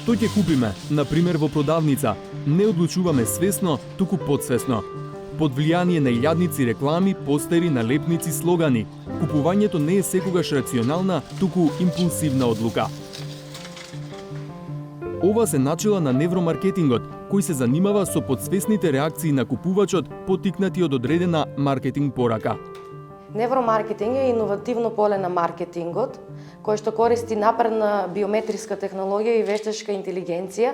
Што ќе купиме, на пример во продавница, не одлучуваме свесно, туку подсвесно. Под влијание на илјадници реклами, постери, налепници, слогани, купувањето не е секогаш рационална, туку импулсивна одлука. Ова се начела на невромаркетингот, кој се занимава со подсвесните реакции на купувачот, поттикнати од одредена маркетинг порака. Невромаркетинг е иновативно поле на маркетингот, кој што користи напредна биометриска технологија и вештачка интелигенција,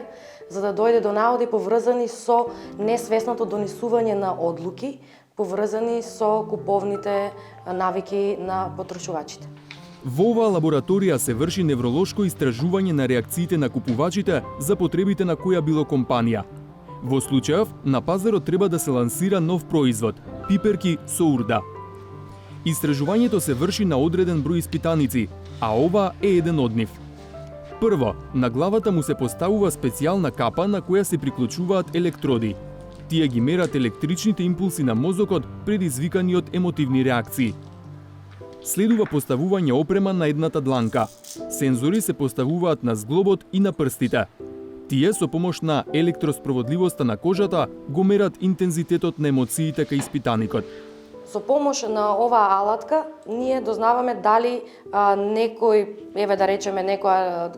за да дојде до наоди поврзани со несвесното донесување на одлуки, поврзани со куповните навики на потрошувачите. Во оваа лабораторија се врши невролошко истражување на реакциите на купувачите за потребите на која било компанија. Во случајов, на пазарот треба да се лансира нов производ – пиперки со урда. Истражувањето се врши на одреден број испитаници, а ова е еден од нив. Прво, на главата му се поставува специјална капа на која се приклучуваат електроди. Тие ги мерат електричните импулси на мозокот предизвикани од емотивни реакции. Следува поставување опрема на едната дланка. Сензори се поставуваат на зглобот и на прстите. Тие со помош на електроспроводливоста на кожата го мерат интензитетот на емоциите кај испитаникот. Со помош на оваа алатка, ние дознаваме дали некој, еве да речеме, некоја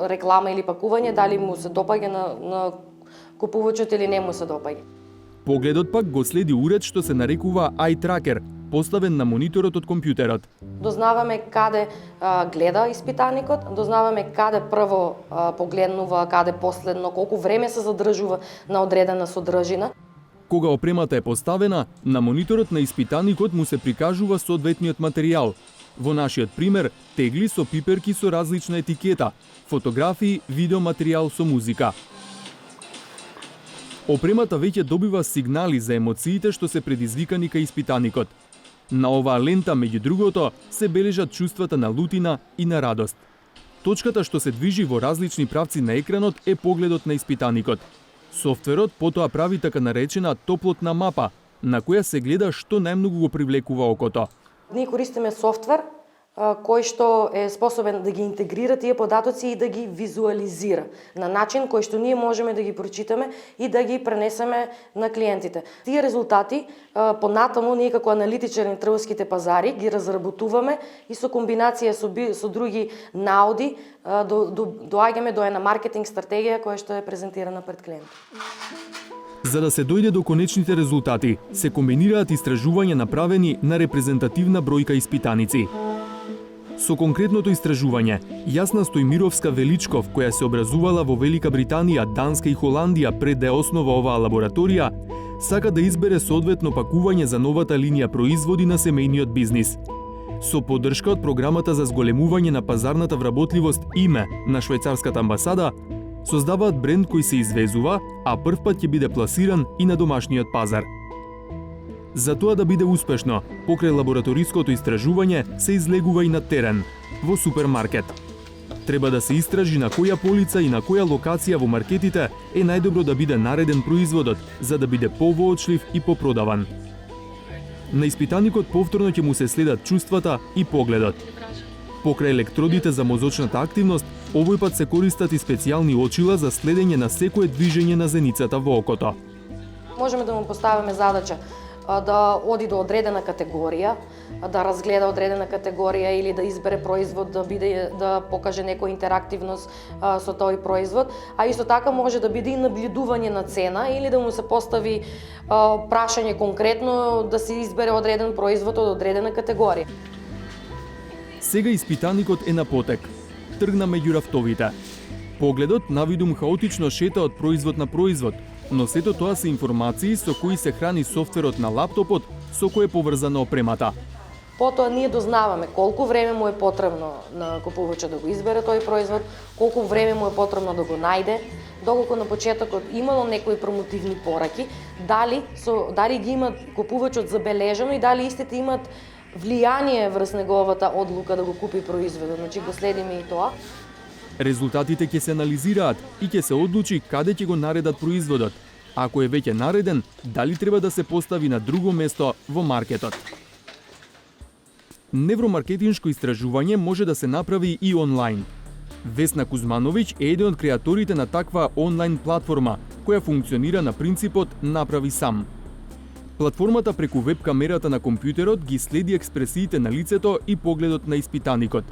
реклама или пакување, дали му се допаѓа на купувачот или не му се допаѓа. Погледот пак го следи уред што се нарекува Eye Tracker, поставен на мониторот од компјутерот. Дознаваме каде гледа испитаникот, дознаваме каде прво погледнува, каде последно, колку време се задржува на одредена содржина. Кога опремата е поставена, на мониторот на испитаникот му се прикажува соодветниот материјал. Во нашиот пример, тегли со пиперки со различна етикета, фотографии, видеоматеријал со музика. Опремата веќе добива сигнали за емоциите што се предизвикани кај испитаникот. На оваа лента, меѓу другото, се бележат чувствата на лутина и на радост. Точката што се движи во различни правци на екранот е погледот на испитаникот. Софтверот потоа прави така наречена топлотна мапа, на која се гледа што најмногу го привлекува окото. Ние користиме софтвер кој што е способен да ги интегрира тие податоци и да ги визуализира на начин кој што ние можеме да ги прочитаме и да ги пренесеме на клиентите. Тие резултати понатаму ние како аналитичари на трговските пазари ги разработуваме и со комбинација со други наоди доаѓаме до една маркетинг стратегија која што е презентирана пред клиентот. За да се дојде до конечните резултати, се комбинираат истражувања направени на репрезентативна бројка испитаници. Со конкретното истражување, Јасна Стојмировска Величков, која се образувала во Велика Британија, Данска и Холандија пред да основа оваа лабораторија, сака да избере соодветно пакување за новата линија производи на семејниот бизнис. Со поддршка од програмата за зголемување на пазарната вработливост ИМЕ на швајцарската амбасада, создаваат бренд кој се извезува, а првпат ќе биде пласиран и на домашниот пазар. За тоа да биде успешно, покрај лабораториското истражување се излегува и на терен, во супермаркет. Треба да се истражи на која полица и на која локација во маркетите е најдобро да биде нареден производот, за да биде повоочлив и попродаван. На испитаникот повторно ќе му се следат чувствата и погледот. Покрај електродите за мозочната активност, овој пат се користат и специјални очила за следење на секое движење на зеницата во окото. Можеме да му поставиме задача да оди до одредена категорија, да разгледа одредена категорија или да избере производ, да покаже некоја интерактивност со тој производ, а исто така може да биде и наблюдување на цена или да му се постави прашање конкретно да се избере одреден производ од одредена категорија. Сега испитаникот е на потек. Тргна меѓу рафтовите. Погледот навидум хаотично шета од производ на производ, но сето тоа се информации со кои се храни софтверот на лаптопот со кој е поврзана опремата. Потоа ние дознаваме колку време му е потребно на купувачот да го избере тој производ, колку време му е потребно да го најде, доколку на почетокот имало некои промотивни пораки, дали ги има купувачот забележано и дали истите имат влијание врз неговата одлука да го купи производот. Значи го следиме и тоа. Резултатите ќе се анализираат и ќе се одлучи каде ќе го наредат производот. Ако е веќе нареден, дали треба да се постави на друго место во маркетот. Невромаркетиншко истражување може да се направи и онлайн. Весна Кузмановиќ е еден од креаторите на таква онлайн платформа, која функционира на принципот направи сам. Платформата преку веб-камерата на компјутерот ги следи експресиите на лицето и погледот на испитаникот.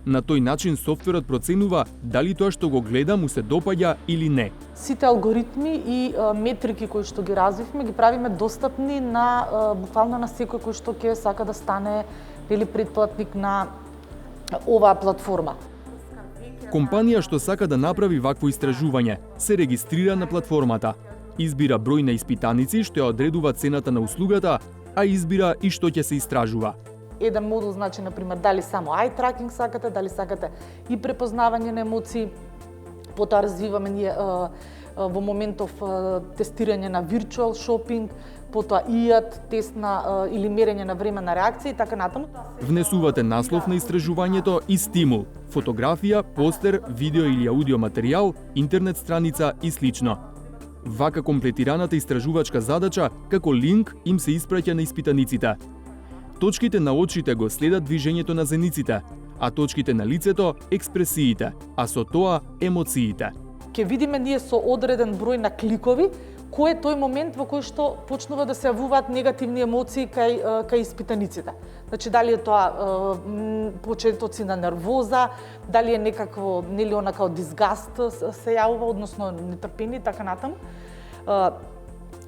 На тој начин софтверот проценува дали тоа што го гледа му се допаѓа или не. Сите алгоритми и метрики кои што ги развивме ги правиме достапни на буквално на секој кој што ќе сака да стане или претплатник на оваа платформа. Компанија што сака да направи вакво истражување се регистрира на платформата, избира број на испитаници што ја одредува цената на услугата, а избира и што ќе се истражува. Еден модул значи, например, дали само eye tracking сакате, дали сакате и препознавање на емоции. Потоа развиваме ние во моментов тестирање на virtual shopping, потоа IAT, тест на или мерење на време на реакција и така натаму. Внесувате наслов на истражувањето и стимул, фотографија, постер, видео или аудио материјал, интернет страница и слично. Вака комплетираната истражувачка задача како линк им се испраќа на испитаниците. Точките на очите го следат движењето на зениците, а точките на лицето експресиите, а со тоа емоциите. Ке видиме ние со одреден број на кликови кој е тој момент во кој што почнува да се јавуваат негативни емоции кај испитаниците. Значи дали е тоа почетоци на нервоза, дали е некакво нели она као дисгаст се јавува, односно нетрпение и така натаму.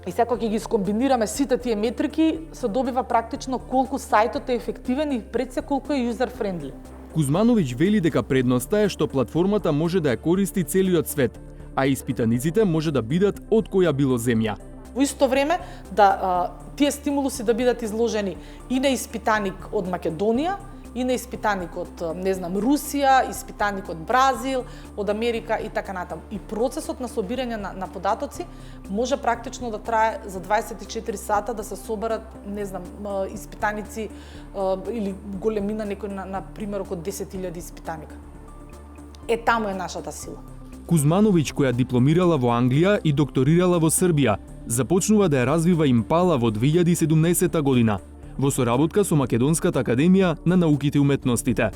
И секој ќе ги скомбинираме сите тие метрики, се добива практично колку сајтот е ефективен и пред се колку е user friendly. Кузмановиќ вели дека предноста е што платформата може да ја користи целиот свет, а испитаниците може да бидат од која било земја. Во исто време тие стимулуси да бидат изложени и на испитаник од Македонија, и на испитаник од, Русија, испитаник од Бразил, од Америка и така натаму. И процесот на собирање на податоци може практично да трае за 24 сата да се соберат, испитаници или големина некој на примерок од 10.000 испитаника. Таму е нашата сила. Кузмановиќ, која дипломирала во Англија и докторирала во Србија, започнува да ја развива Импала во 2017 година, во соработка со Македонската академија на науките и уметностите.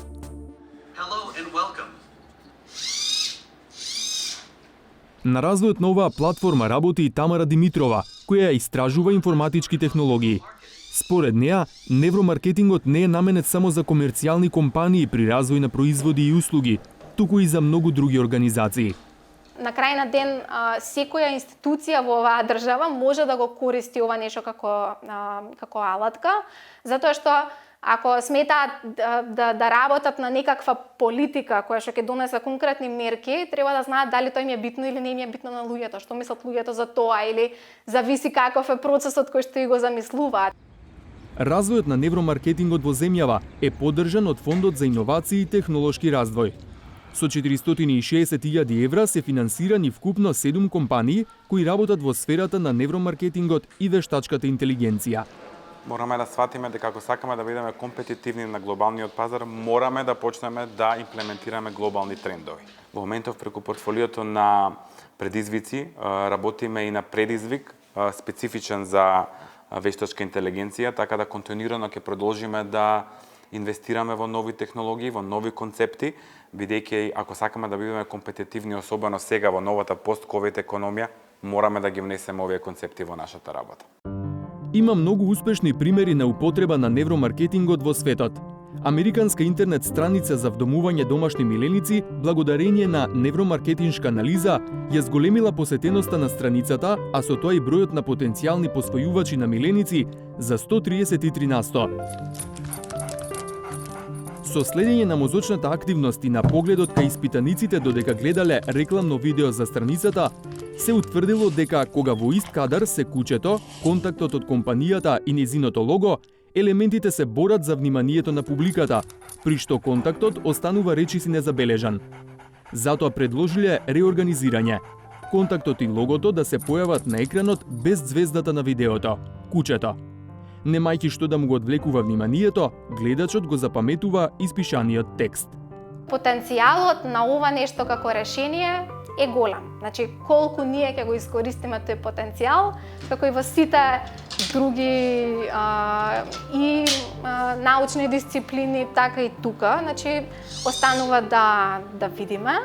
На развојот на оваа платформа работи и Тамара Димитрова, која истражува информатички технологии. Според неа, невромаркетингот не е наменет само за комерцијални компании при развој на производи и услуги, туку и за многу други организации. На крај на ден, секоја институција во оваа држава може да го користи ова нешто како алатка, затоа што ако сметаат да работат на некаква политика која што ќе донесе конкретни мерки, треба да знаат дали тоа им е битно или не им е битно на луѓето, што мислат луѓето за тоа или зависи каков е процесот кој што и го замислуваат. Развојот на невромаркетингот во земјава е поддржан од Фондот за иновации и технолошки развој. Со 460.000 евра се финансирани вкупно 7 компании кои работат во сферата на невромаркетингот и вештачката интелигенција. Мораме да сватиме дека ако сакаме да бидеме компетитивни на глобалниот пазар, мораме да почнеме да имплементираме глобални трендови. Во моментов преку портфолиото на предизвици работиме и на предизвик специфичен за вештачка интелигенција, така да континуирано ќе продолжиме да инвестираме во нови технологии, во нови концепти, бидејќи ако сакаме да бидеме компетитивни, особено сега во новата пост-ковид економија, мораме да ги внесеме овие концепти во нашата работа. Има многу успешни примери на употреба на невромаркетингот во светот. Американска интернет страница за вдомување домашни миленици, благодарение на невромаркетиншка анализа, ја зголемила посетеноста на страницата, а со тоа и бројот на потенцијални посвојувачи на миленици за 133%. Со следење на мозочната активност и на погледот кај испитаниците додека гледале рекламно видео за страницата, се утврдило дека кога во ист кадар се кучето, контактот од компанијата и нејзиното лого, елементите се борат за вниманието на публиката, при што контактот останува речиси незабележан. Затоа предложиле реорганизирање. Контактот и логото да се појават на екранот без звездата на видеото, кучето. Немајќи што да му го одвлекува вниманието, гледачот го запаметува испишаниот текст. Потенцијалот на ова нешто како решение е голем. Значи, колку ние ќе го искористиме тој потенцијал, како и во сите други научни дисциплини, така и тука, значи, останува да видиме.